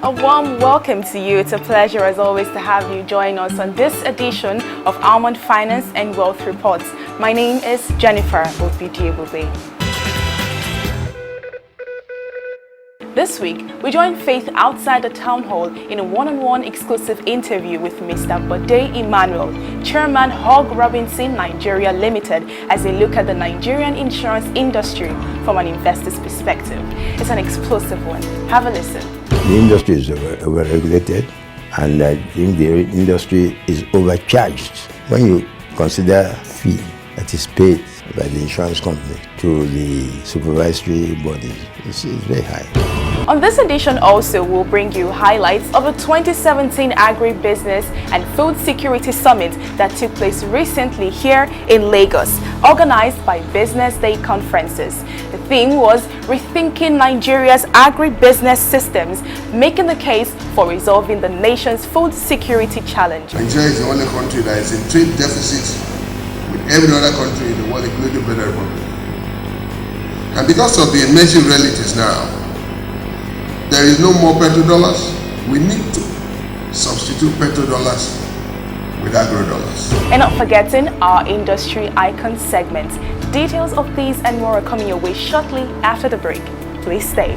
A warm welcome to you. It's a pleasure as always to have you join us on this edition of Almond Finance and Wealth Reports. My name is Jennifer Bode. This week, we join Faith outside the town hall in a one-on-one exclusive interview with Mr. Bode Emmanuel, Chairman AGRI-BUSINESS Nigeria Limited, as they look at the Nigerian insurance industry from an investor's perspective. It's an explosive one. Have a listen. The industry is over-regulated, and I think the industry is overcharged. When you consider fee that is paid by the insurance company to the supervisory bodies, it's very high. On this edition also, we'll bring you highlights of the 2017 Agribusiness and Food Security Summit that took place recently here in Lagos, organized by Business Day Conferences. The theme was Rethinking Nigeria's Agribusiness Systems, making the case for resolving the nation's food security challenge. Nigeria is the only country that is in trade deficit with every other country in the world, including Bode Emmanuel. And because of the emerging realities now, there is no more petrodollars. We need to substitute petrodollars with agro-dollars. And not forgetting our industry icon segment. Details of these and more are coming your way shortly after the break. Please stay.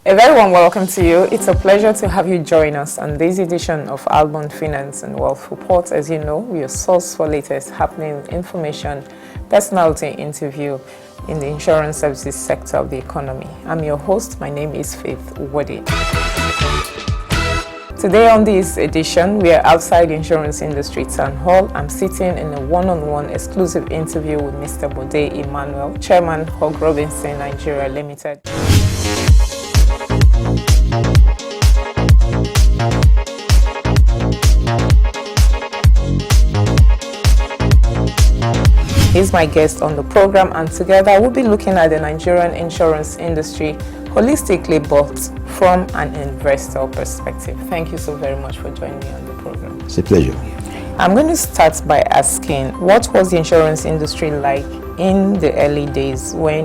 A very warm welcome to you. It's a pleasure to have you join us on this edition of Almond Finance and Wealth Reports. As you know, we are source for latest happening information, personality interview in the insurance services sector of the economy. I'm your host. My name is Faith Bode. Today on this edition, we are outside the insurance industry town hall. I'm sitting in a one-on-one exclusive interview with Mr. Bode Emmanuel, Chairman AGRI-BUSINESS Nigeria Limited. He's my guest on the program, and together we'll be looking at the Nigerian insurance industry holistically, but from an investor perspective. Thank you so very much for joining me on the program. It's a pleasure. I'm going to start by asking, what was the insurance industry like in the early days when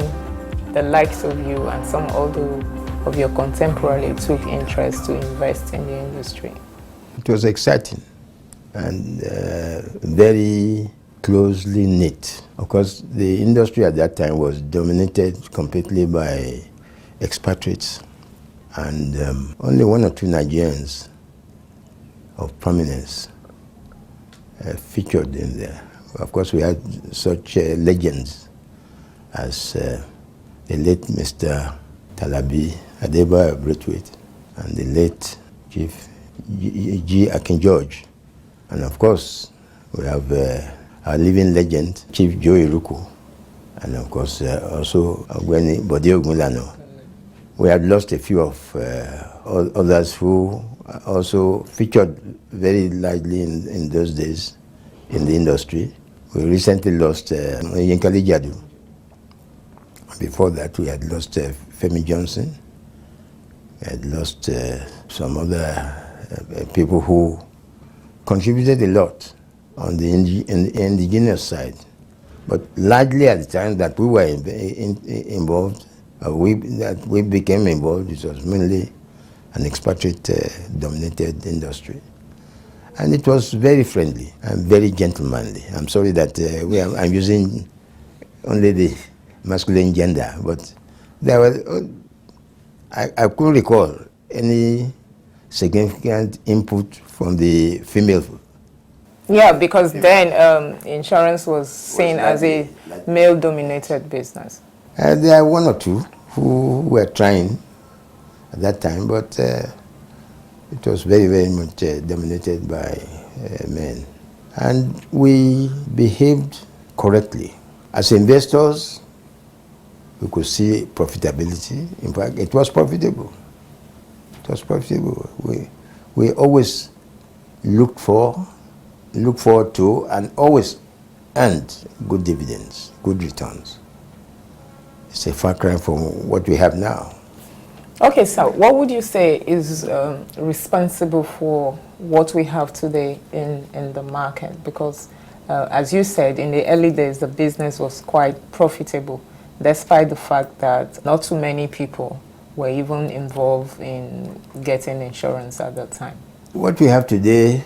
the likes of you and some of your contemporaries took interest to invest in the industry? It was exciting and very closely knit. Of course, the industry at that time was dominated completely by expatriates, and only one or two Nigerians of prominence featured in there. Of course, we had such legends as the late Mr. Talabi Adeba Braithwaite and the late Chief G. Akin George, and of course, we have our living legend, Chief Joe Iruku, and of course also Bode Emmanuel. We had lost a few of others who also featured very lightly in those days in the industry. We recently lost Yankali Jadu. Before that, we had lost Femi Johnson. We had lost some other people who contributed a lot on the indigenous side But largely at the time that we were involved, that we became involved, it was mainly an expatriate-dominated industry. And it was very friendly and very gentlemanly. I'm sorry that I'm using only the masculine gender, but there were, I couldn't recall any significant input from the female. Yeah, because then insurance was seen as a male-dominated business. There are one or two who were trying at that time, but it was very, very much dominated by men. And we behaved correctly. As investors, we could see profitability. In fact, it was profitable. It was profitable. We always look forward to, and always earned good dividends, good returns. It's a far cry from what we have now. Okay, so what would you say is responsible for what we have today in the market? Because as you said, in the early days, the business was quite profitable, despite the fact that not too many people were even involved in getting insurance at that time. What we have today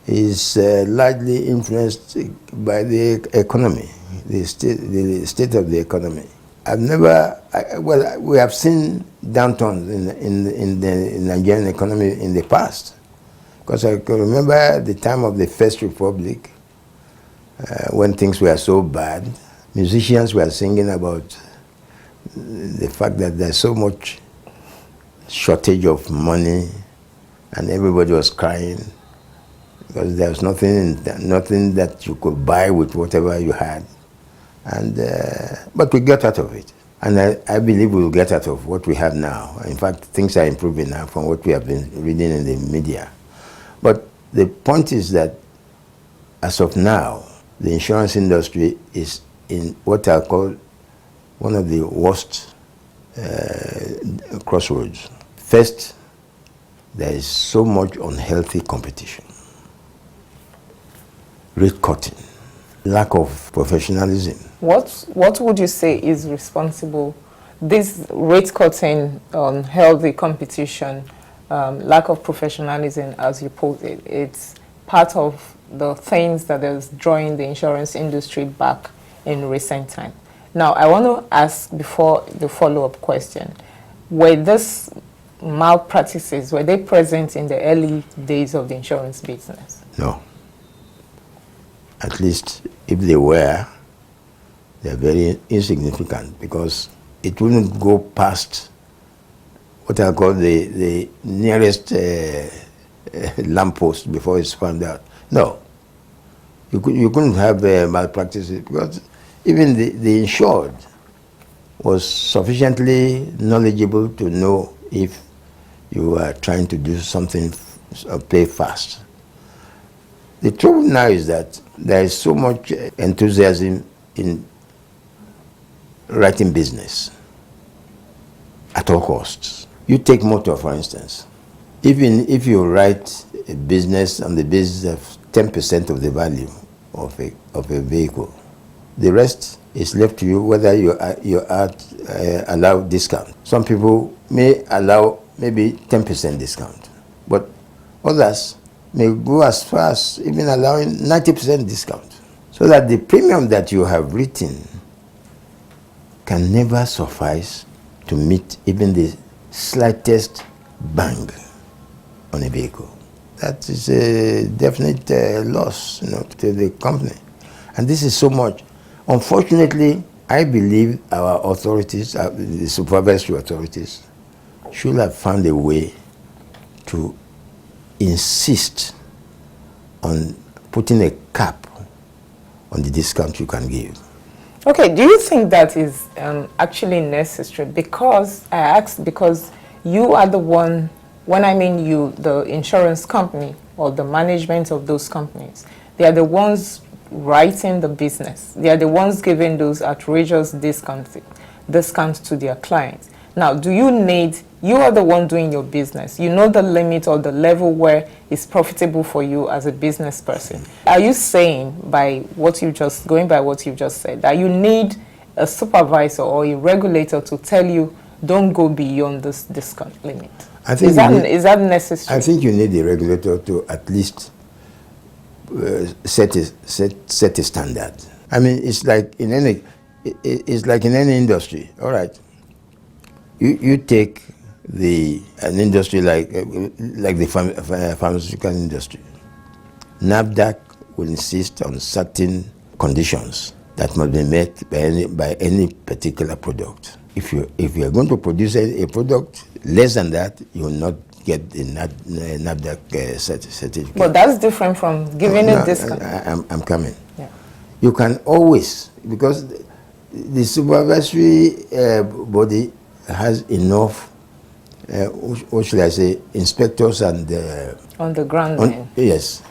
is largely influenced by the economy, the state of the economy. We have seen downturns in the Nigerian economy in the past. Because I can remember the time of the First Republic, when things were so bad, musicians were singing about the fact that there's so much shortage of money, and everybody was crying because there was nothing that you could buy with whatever you had. And but we got out of it, and I believe we will get out of what we have now. In fact, things are improving now from what we have been reading in the media. But the point is that as of now, the insurance industry is in what I call one of the worst crossroads. First, there is so much unhealthy competition, rate cutting, lack of professionalism. What would you say is responsible? This rate cutting, unhealthy competition, lack of professionalism, as you put it, it's part of the things that is drawing the insurance industry back in recent time. Now, I want to ask before the follow-up question, were these malpractices, were they present in the early days of the insurance business? No. At least if they were, they're very insignificant, because it wouldn't go past what I call the nearest lamppost before it's found out. No. You couldn't have malpractices, because even the insured was sufficiently knowledgeable to know if you are trying to do something or play fast. The trouble now is that there is so much enthusiasm in writing business at all costs. You take motor, for instance. Even if you write a business on the basis of 10% of the value of a vehicle, the rest is left to you whether you allow discount. Some people may allow maybe 10% discount, but others may go as far as even allowing 90% discount, so that the premium that you have written can never suffice to meet even the slightest bang on a vehicle. That is a definite loss, to the company. And this is so much. Unfortunately, I believe our authorities, the supervisory authorities, should have found a way to insist on putting a cap on the discount you can give. Okay, do you think that is actually necessary? Because I asked, because you are the one, when I mean you, the insurance company or the management of those companies, they are the ones writing the business. They are the ones giving those outrageous discounts to their clients. Now, do you need you are the one doing your business. You know the limit or the level where it's profitable for you as a business person. Are you saying, by what you just said, that you need a supervisor or a regulator to tell you don't go beyond this discount limit? Is that necessary? I think you need the regulator to at least set a standard. I mean, it's like in any industry. All right, you take an industry like the pharmaceutical industry. NAFDAC will insist on certain conditions that must be met by any particular product. If you are going to produce a product less than that, you will not get the NAFDAC certificate. But that's different from giving a discount. I'm coming. Yeah. You can always, because the supervisory body has enough, what should I say, inspectors and on the ground. Yes,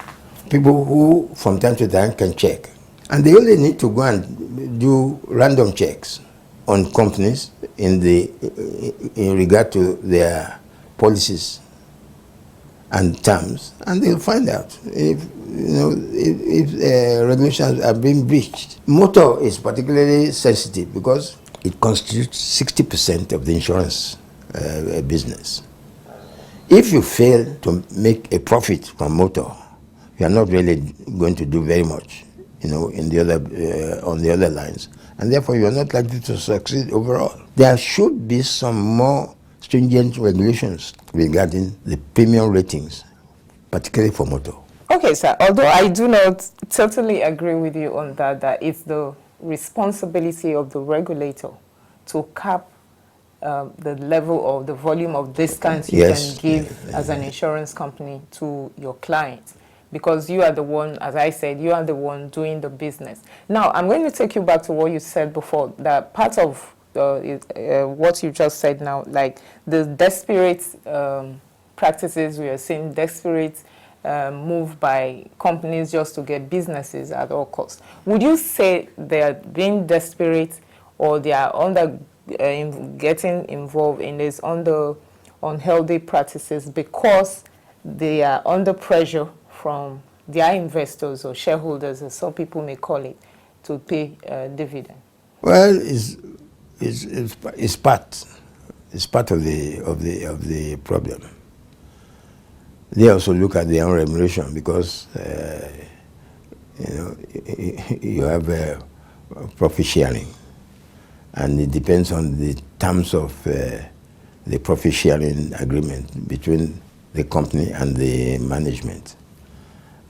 people who from time to time can check, and they only need to go and do random checks on companies in regard to their policies and terms, and they'll find out if regulations are being breached. Motor is particularly sensitive because it constitutes 60% of the insurance business. If you fail to make a profit from motor, you are not really going to do very much, in the other on the other lines, and therefore you are not likely to succeed overall. There should be some more stringent regulations regarding the premium ratings, particularly for motor. Okay, sir. Although I do not totally agree with you on that it's the responsibility of the regulator to cap the level or the volume of discounts you can give as an insurance company to your clients, because you are the one, as I said, you are the one doing the business. Now, I'm going to take you back to what you said before, that part of what you just said now, like the desperate practices we are seeing, desperate move by companies just to get businesses at all costs. Would you say they are being desperate, or they are getting involved in these unhealthy practices because they are under pressure from their investors or shareholders, as some people may call it, to pay dividend? Well, it's part of the problem. They also look at their own remuneration because you have profit sharing, and it depends on the terms of the profit sharing agreement between the company and the management.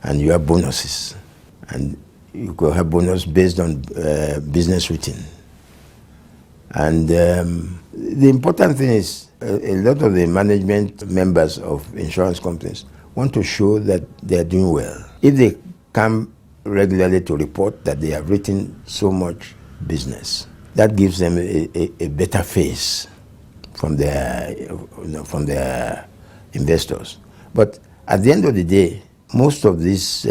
And you have bonuses, and you could have bonus based on business written. And the important thing is a lot of the management members of insurance companies want to show that they are doing well. If they come regularly to report that they have written so much business, that gives them a better face from their investors. But at the end of the day, most of these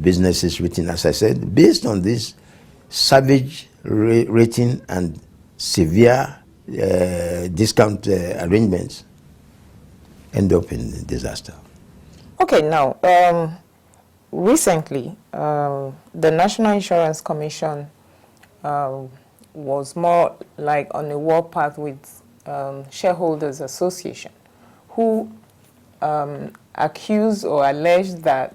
businesses written, as I said, based on this savage rating and severe discount arrangements, end up in disaster. Okay, now, recently, the National Insurance Commission was more like on a warpath with Shareholders Association, who accused or alleged that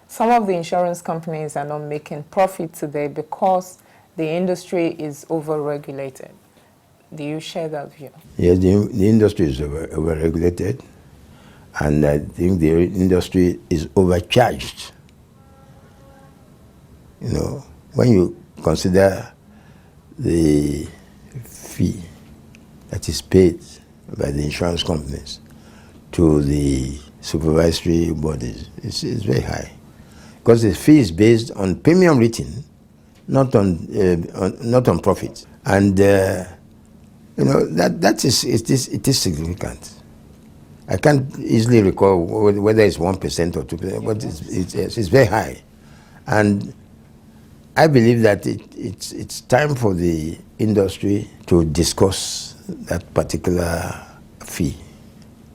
some of the insurance companies are not making profit today because the industry is over-regulated. Do you share that view? Yes, the industry is over-regulated, and I think the industry is overcharged. When you consider the fee that is paid by the insurance companies to the supervisory bodies, it's very high, because the fee is based on premium written, not on profit, and it is significant. I can't easily recall whether it's 1% or 2%, but it's very high, and I believe that it's time for the industry to discuss that particular fee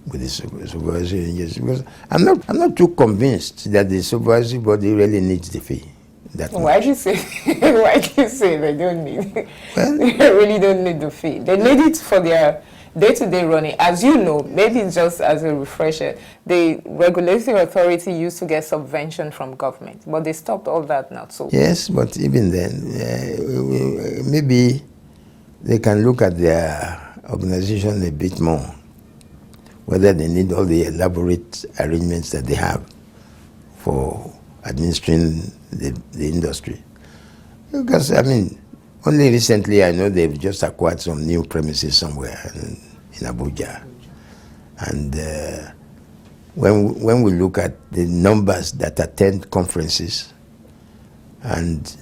with the supervisory agency, because I'm not too convinced that the supervisory body really needs the fee. Why do you say they don't need? Well, they really don't need the fee. They need it for their day-to-day running. As you know, maybe just as a refresher, the regulatory authority used to get subvention from government, but they stopped all that now. So yes, but even then, maybe they can look at their organization a bit more, whether they need all the elaborate arrangements that they have for administering the industry. Because, I mean, only recently I know they've just acquired some new premises somewhere in Abuja. And when we look at the numbers that attend conferences and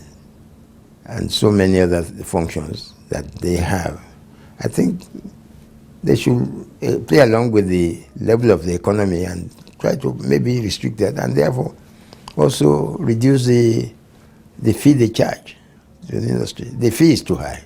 so many other functions that they have, I think they should play along with the level of the economy and try to maybe restrict that, and therefore also reduce the fee they charge to the industry. The fee is too high.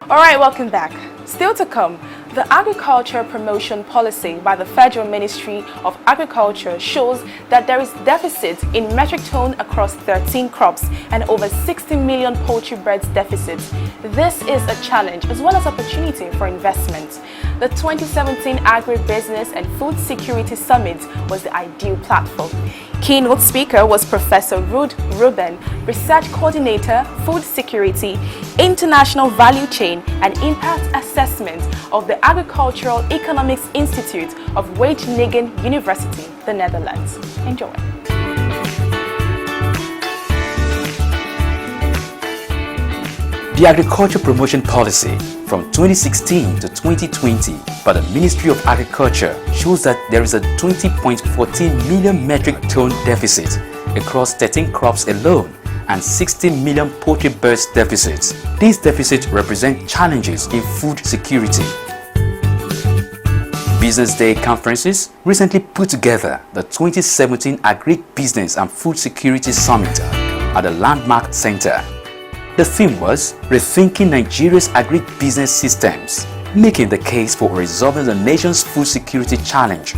All right, welcome back. Still to come, the agriculture promotion policy by the Federal Ministry of Agriculture shows that there is deficit in metric ton across 13 crops and over 60 million poultry birds deficit. This is a challenge as well as opportunity for investment. The 2017 Agri-Business and Food Security Summit was the ideal platform. Keynote speaker was Professor Ruud Ruben, Research Coordinator, Food Security, International Value Chain and Impact Assessment of the Agricultural Economics Institute of Wageningen University, the Netherlands. Enjoy. The Agriculture Promotion Policy from 2016 to 2020 by the Ministry of Agriculture shows that there is a 20.14 million metric ton deficit across 13 crops alone and 60 million poultry birds deficits. These deficits represent challenges in food security. Business Day conferences recently put together the 2017 Agri-Business and Food Security Summit at the Landmark Center. The theme was Rethinking Nigeria's Agri-Business Systems, making the case for resolving the nation's food security challenge.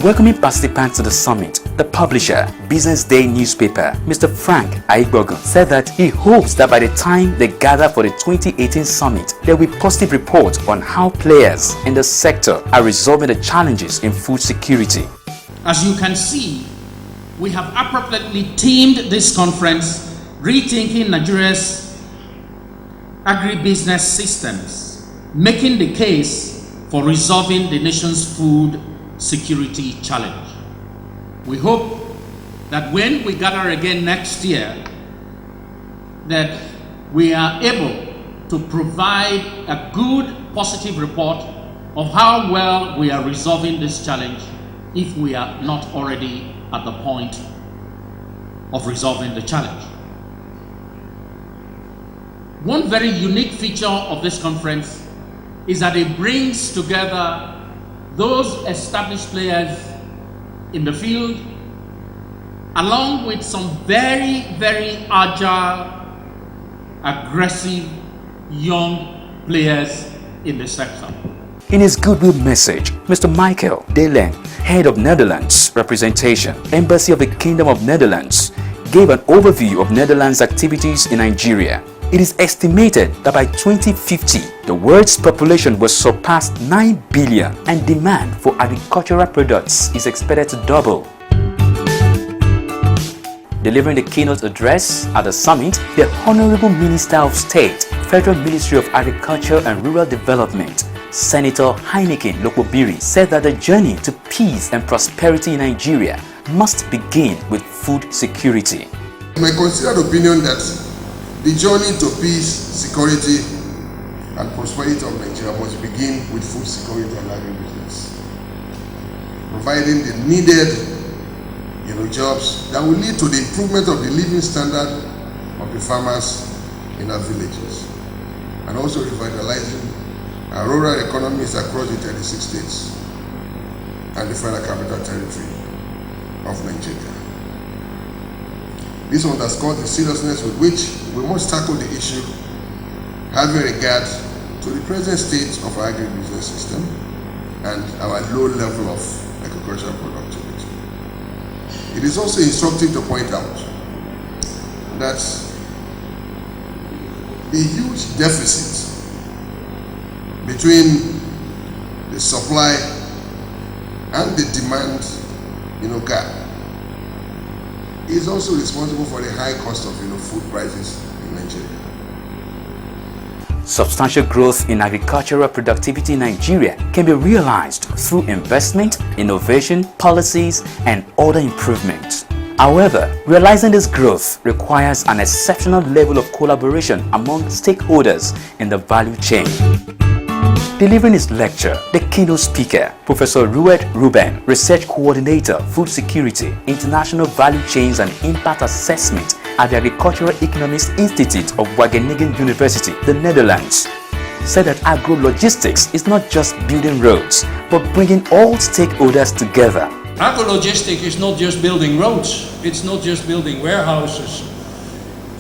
Welcoming participants to the summit, the publisher, Business Day newspaper, Mr. Frank Aigbogun, said that he hopes that by the time they gather for the 2018 summit, there will be positive reports on how players in the sector are resolving the challenges in food security. As you can see, we have appropriately themed this conference, Rethinking Nigeria's Agribusiness Systems, making the case for resolving the nation's food security challenge. We hope that when we gather again next year, that we are able to provide a good, positive report of how well we are resolving this challenge, if we are not already at the point of resolving the challenge. One very unique feature of this conference is that it brings together those established players in the field, along with some very, very agile, aggressive, young players in the sector. In his goodwill message, Mr. Michael Delen, head of Netherlands representation, Embassy of the Kingdom of Netherlands, gave an overview of Netherlands' activities in Nigeria. It is estimated that by 2050, the world's population will surpass 9 billion and demand for agricultural products is expected to double. Delivering the keynote address at the summit, the Honorable Minister of State, Federal Ministry of Agriculture and Rural Development, Senator Heineken Lokobiri, said that the journey to peace and prosperity in Nigeria must begin with food security. My considered opinion that The journey to peace, security, and prosperity of Nigeria must begin with food security and agribusiness, providing the needed jobs that will lead to the improvement of the living standard of the farmers in our villages, and also revitalizing our rural economies across the 36 states and the Federal Capital Territory of Nigeria. This underscores the seriousness with which we must tackle the issue, having regard to the present state of our agribusiness system and our low level of agricultural productivity. It is also instructive to point out that the huge deficit between the supply and the demand gap is also responsible for the high cost of food prices in Nigeria. Substantial growth in agricultural productivity in Nigeria can be realized through investment, innovation, policies, and other improvements. However, realizing this growth requires an exceptional level of collaboration among stakeholders in the value chain. Delivering his lecture, the keynote speaker, Professor Rued Ruben, Research Coordinator, Food Security, International Value Chains and Impact Assessment at the Agricultural Economics Institute of Wageningen University, the Netherlands, said that agro-logistics is not just building roads, but bringing all stakeholders together. Agro-logistics is not just building roads, it's not just building warehouses.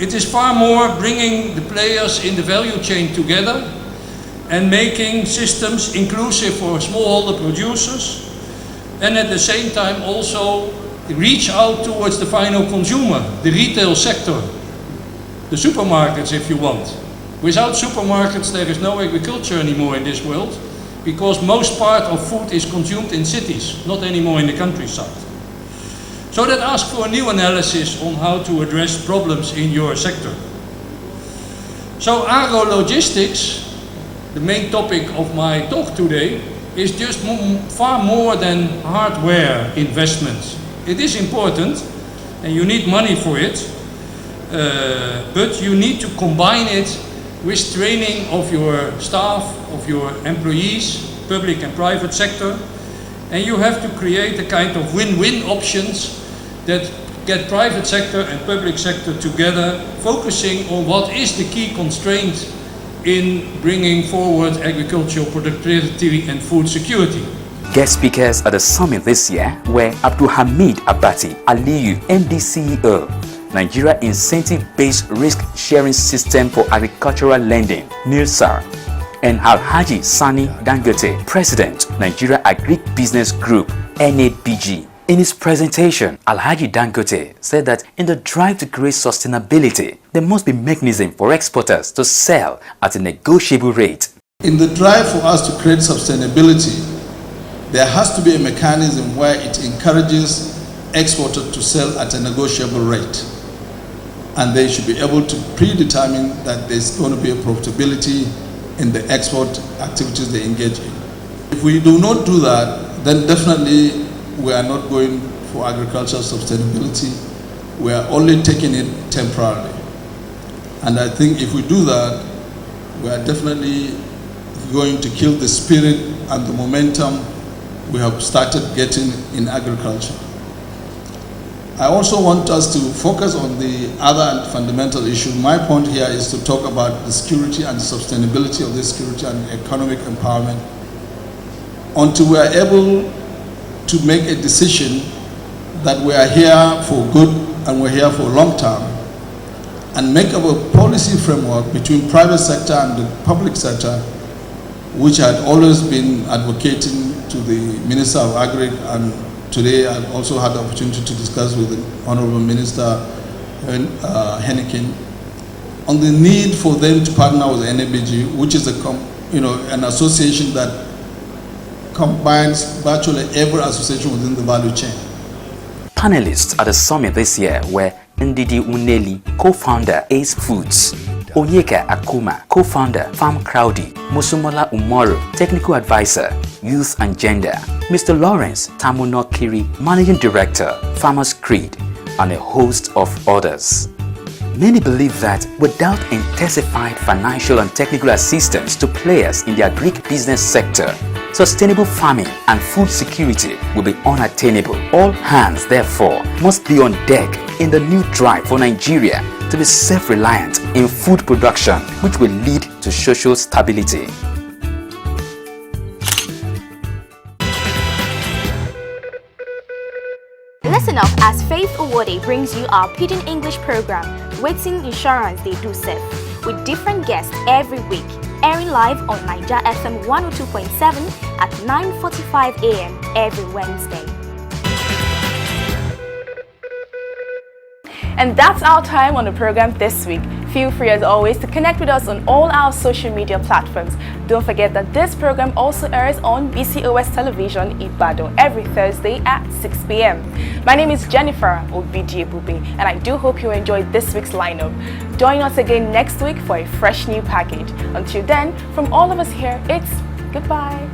It is far more bringing the players in the value chain together and making systems inclusive for smallholder producers, and at the same time also reach out towards the final consumer, the retail sector, the supermarkets if you want. Without supermarkets there is no agriculture anymore in this world, because most part of food is consumed in cities, not anymore in the countryside. So that asks for a new analysis on how to address problems in your sector. So agro-logistics, the main topic of my talk today, is just far more than hardware investments. It is important and you need money for it, but you need to combine it with training of your staff, of your employees, public and private sector, and you have to create a kind of win-win options that get private sector and public sector together, focusing on what is the key constraint in bringing forward agricultural productivity and food security. Guest speakers at the summit this year were Abdulhamid Abati Aliyu, MD CEO, Nigeria Incentive-Based Risk-Sharing System for Agricultural Lending, NIRSA, and Alhaji Sani Dangote, President, Nigeria Agri-Business Group, NABG. In his presentation, Alhaji Dangote said that in the drive to create sustainability, there must be mechanism for exporters to sell at a negotiable rate. In the drive for us to create sustainability, there has to be a mechanism where it encourages exporters to sell at a negotiable rate. And they should be able to predetermine that there's going to be a profitability in the export activities they engage in. If we do not do that, then definitely we are not going for agricultural sustainability. We are only taking it temporarily. And I think if we do that, we are definitely going to kill the spirit and the momentum we have started getting in agriculture. I also want us to focus on the other fundamental issue. My point here is to talk about the security and the sustainability of this security and economic empowerment until we are able to make a decision that we are here for good and we're here for long term, and make up a policy framework between private sector and the public sector, which I had always been advocating to the Minister of Agri, and today I also had the opportunity to discuss with the Honorable Minister Hennikin on the need for them to partner with the NABG, which is an association that combines virtually every association within the value chain. Panelists at the summit this year were Ndidi Uneli, co-founder Ace Foods, Onyeka Akuma, co-founder Farm Crowdy, Musumola Umaru, technical advisor, youth and gender, Mr. Lawrence Tamunokiri, managing director, Farmers Creed, and a host of others. Many believe that without intensified financial and technical assistance to players in the agribusiness sector, sustainable farming and food security will be unattainable. All hands, therefore, must be on deck in the new drive for Nigeria to be self-reliant in food production, which will lead to social stability. Listen up as Faith Owode brings you our Pidgin English program, Waiting Insurance They Do Serve, with different guests every week, airing live on Niger FM 102.7 at 9:45 a.m. every Wednesday. And that's our time on the program this week. Feel free as always to connect with us on all our social media platforms. Don't forget that this program also airs on BCOS Television Ibadan every Thursday at 6 p.m. My name is Jennifer Obidie-Bube, and I do hope you enjoyed this week's lineup. Join us again next week for a fresh new package. Until then, from all of us here, it's goodbye.